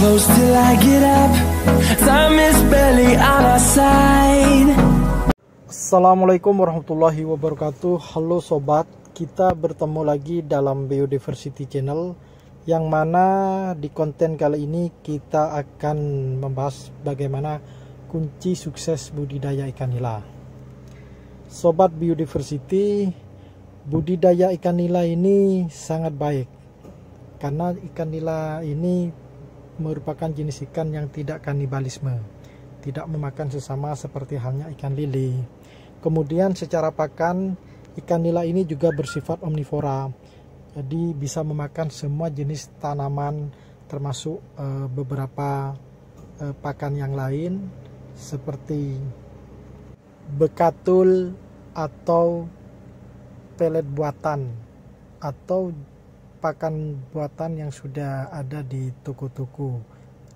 close till I get up. Time is barely on our side. Assalamualaikum warahmatullahi wabarakatuh. Halo sobat, kita bertemu lagi dalam Biodiversity Channel, yang mana di konten kali ini kita akan membahas bagaimana kunci sukses budidaya ikan nila. Sobat Biodiversity, budidaya ikan nila ini sangat baik karena ikan nila ini merupakan jenis ikan yang tidak kanibalisme, tidak memakan sesama seperti halnya ikan lele. Kemudian secara pakan, ikan nila ini juga bersifat omnivora, jadi bisa memakan semua jenis tanaman, termasuk beberapa pakan yang lain seperti bekatul atau pelet buatan atau pakan buatan yang sudah ada di toko-toko.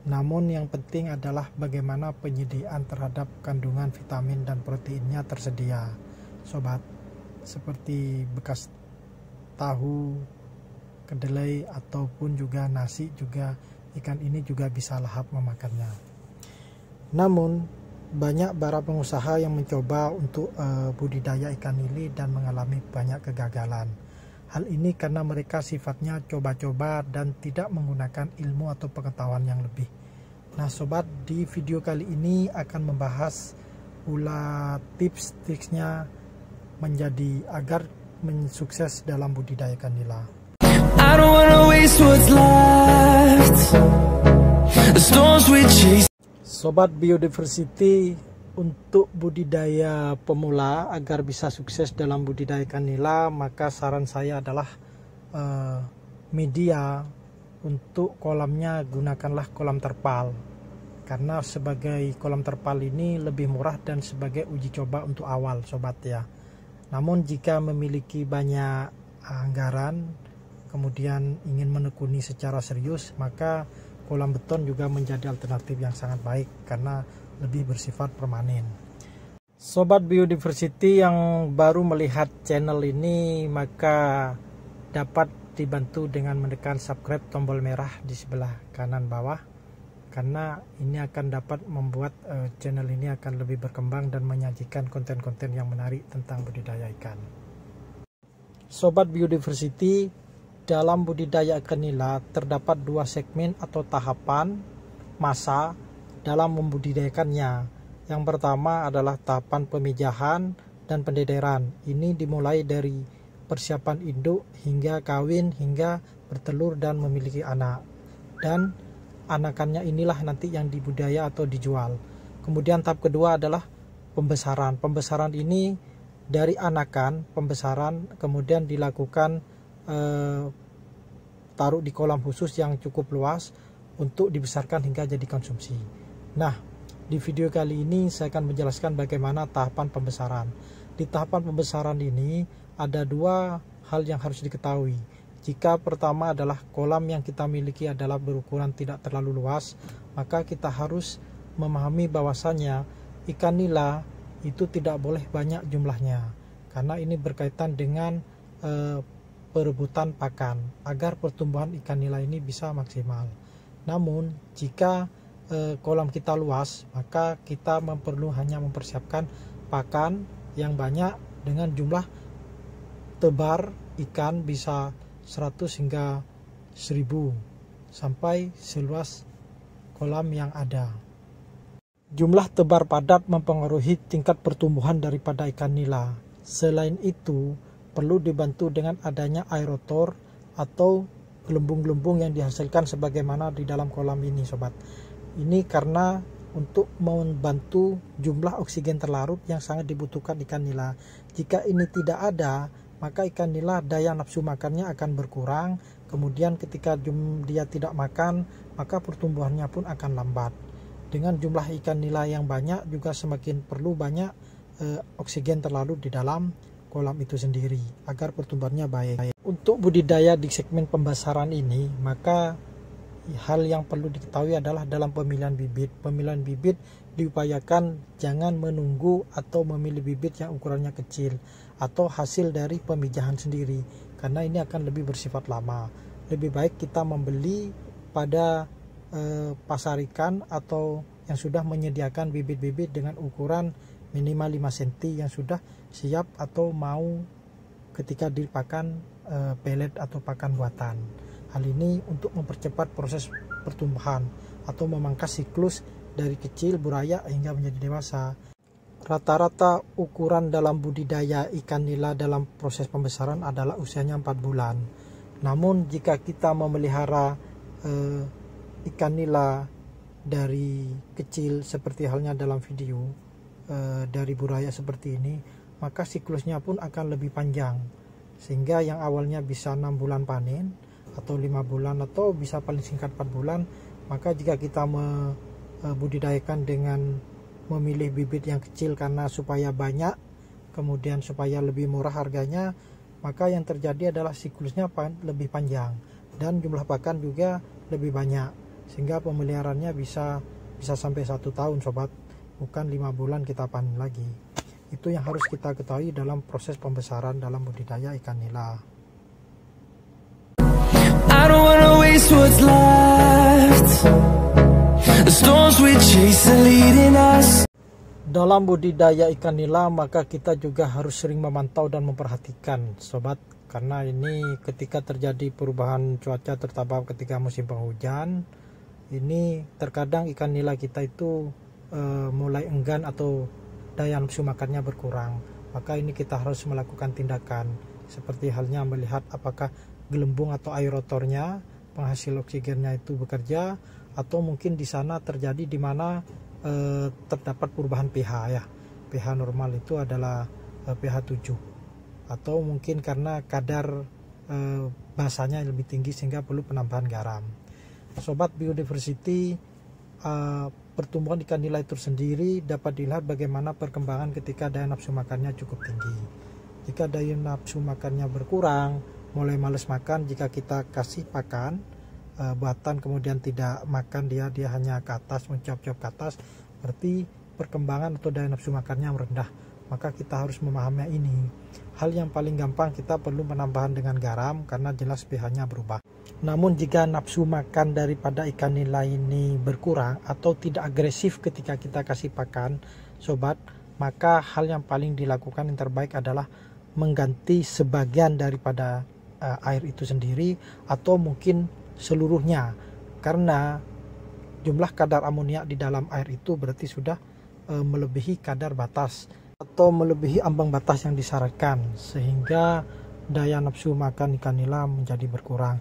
Namun yang penting adalah bagaimana penyediaan terhadap kandungan vitamin dan proteinnya tersedia, sobat. Seperti bekas tahu, kedelai ataupun juga nasi, juga ikan ini juga bisa lahap memakannya. Namun banyak para pengusaha yang mencoba untuk budidaya ikan lele dan mengalami banyak kegagalan. Hal ini karena mereka sifatnya coba-coba dan tidak menggunakan ilmu atau pengetahuan yang lebih. Nah sobat, di video kali ini akan membahas pula tips-tipsnya menjadi agar sukses dalam budidaya ikan nila. I don't wanna waste what's left. The storms we chase. Sobat Biodiversity, untuk budidaya pemula agar bisa sukses dalam budidaya ikan nila, maka saran saya adalah media untuk kolamnya gunakanlah kolam terpal, karena sebagai kolam terpal ini lebih murah dan sebagai uji coba untuk awal sobat ya. Namun jika memiliki banyak anggaran kemudian ingin menekuni secara serius, maka kolam beton juga menjadi alternatif yang sangat baik karena lebih bersifat permanen. Sobat Biodiversity yang baru melihat channel ini, maka dapat dibantu dengan menekan subscribe tombol merah di sebelah kanan bawah, karena ini akan dapat membuat channel ini akan lebih berkembang dan menyajikan konten-konten yang menarik tentang budidaya ikan. Sobat Biodiversity, dalam budidaya ikan nila terdapat dua segmen atau tahapan masa dalam membudidayakannya. Yang pertama adalah tahapan pemijahan dan pendederan. Ini dimulai dari persiapan induk hingga kawin, hingga bertelur dan memiliki anak. Dan anakannya inilah nanti yang dibudidaya atau dijual. Kemudian tahap kedua adalah pembesaran. Pembesaran ini dari anakan pembesaran kemudian dilakukan taruh di kolam khusus yang cukup luas untuk dibesarkan hingga jadi konsumsi. Nah, di video kali ini saya akan menjelaskan bagaimana tahapan pembesaran. Di tahapan pembesaran ini ada dua hal yang harus diketahui. Jika pertama adalah kolam yang kita miliki adalah berukuran tidak terlalu luas, maka kita harus memahami bahwasannya ikan nila itu tidak boleh banyak jumlahnya, karena ini berkaitan dengan perebutan pakan agar pertumbuhan ikan nila ini bisa maksimal. Namun jika kolam kita luas, maka kita perlu hanya mempersiapkan pakan yang banyak dengan jumlah tebar ikan bisa 100 hingga 1000 sampai seluas kolam yang ada. Jumlah tebar padat mempengaruhi tingkat pertumbuhan daripada ikan nila. Selain itu, perlu dibantu dengan adanya aerotor atau gelembung-gelembung yang dihasilkan sebagaimana di dalam kolam ini sobat. Ini karena untuk membantu jumlah oksigen terlarut yang sangat dibutuhkan ikan nila. Jika ini tidak ada, maka ikan nila daya nafsu makannya akan berkurang. Kemudian ketika dia tidak makan, maka pertumbuhannya pun akan lambat. Dengan jumlah ikan nila yang banyak juga semakin perlu banyak oksigen terlarut di dalam kolam itu sendiri agar pertumbuhannya baik. Untuk budidaya di segmen pembesaran ini, maka hal yang perlu diketahui adalah dalam pemilihan bibit. Pemilihan bibit diupayakan jangan menunggu atau memilih bibit yang ukurannya kecil atau hasil dari pemijahan sendiri, karena ini akan lebih bersifat lama. Lebih baik kita membeli pada pasar ikan atau yang sudah menyediakan bibit-bibit dengan ukuran minimal 5 cm yang sudah siap atau mau ketika dipakan pelet atau pakan buatan. Hal ini untuk mempercepat proses pertumbuhan atau memangkas siklus dari kecil buraya hingga menjadi dewasa. Rata-rata ukuran dalam budidaya ikan nila dalam proses pembesaran adalah usianya 4 bulan. Namun jika kita memelihara ikan nila dari kecil seperti halnya dalam video dari buraya seperti ini, maka siklusnya pun akan lebih panjang, sehingga yang awalnya bisa 6 bulan panen atau 5 bulan atau bisa paling singkat 4 bulan. Maka jika kita membudidayakan dengan memilih bibit yang kecil karena supaya banyak, kemudian supaya lebih murah harganya, maka yang terjadi adalah siklusnya lebih panjang dan jumlah pakan juga lebih banyak, sehingga pemeliharaannya bisa sampai 1 tahun sobat, bukan 5 bulan kita panen lagi. Itu yang harus kita ketahui dalam proses pembesaran dalam budidaya ikan nila. I don't wanna waste what's left. The storms we chase are leading us. Dalam budidaya ikan nila maka kita juga harus sering memantau dan memperhatikan sobat, karena ini ketika terjadi perubahan cuaca terutama ketika musim penghujan, ini terkadang ikan nila kita itu mulai enggan atau daya nafsu makannya berkurang. Maka ini kita harus melakukan tindakan seperti halnya melihat apakah gelembung atau aerotornya, penghasil oksigennya itu bekerja, atau mungkin di sana terjadi di mana terdapat perubahan pH ya. pH normal itu adalah pH 7, atau mungkin karena kadar basanya lebih tinggi sehingga perlu penambahan garam. Sobat biodiversity, pertumbuhan ikan nila itu sendiri dapat dilihat bagaimana perkembangan ketika daya nafsu makannya cukup tinggi. Jika daya nafsu makannya berkurang, mulai males makan, jika kita kasih pakan buatan kemudian tidak makan, dia hanya ke atas, mencop-cop ke atas, berarti perkembangan atau daya nafsu makannya merendah. Maka kita harus memahami ini. Hal yang paling gampang, kita perlu penambahan dengan garam karena jelas pH-nya berubah. Namun jika nafsu makan daripada ikan nila ini berkurang atau tidak agresif ketika kita kasih pakan sobat, maka hal yang paling dilakukan yang terbaik adalah mengganti sebagian daripada air itu sendiri atau mungkin seluruhnya, karena jumlah kadar amoniak di dalam air itu berarti sudah melebihi kadar batas atau melebihi ambang batas yang disyaratkan, sehingga daya nafsu makan ikan nila menjadi berkurang.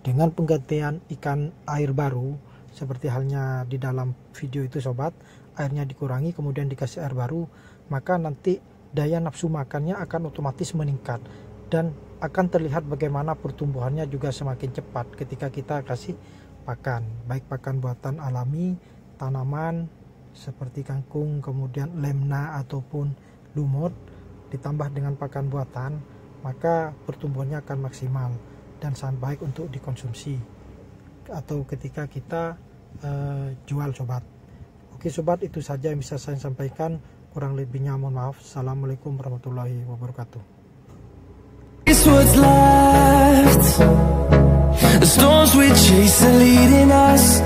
Dengan penggantian ikan air baru seperti halnya di dalam video itu sobat, airnya dikurangi kemudian dikasih air baru, maka nanti daya nafsu makannya akan otomatis meningkat dan akan terlihat bagaimana pertumbuhannya juga semakin cepat ketika kita kasih pakan, baik pakan buatan alami, tanaman seperti kangkung, kemudian lemna ataupun lumut, ditambah dengan pakan buatan, maka pertumbuhannya akan maksimal dan sangat baik untuk dikonsumsi atau ketika kita jual sobat. Oke sobat, itu saja yang bisa saya sampaikan, kurang lebihnya mohon maaf. Assalamualaikum warahmatullahi wabarakatuh. What's left? The storms we chase are leading us.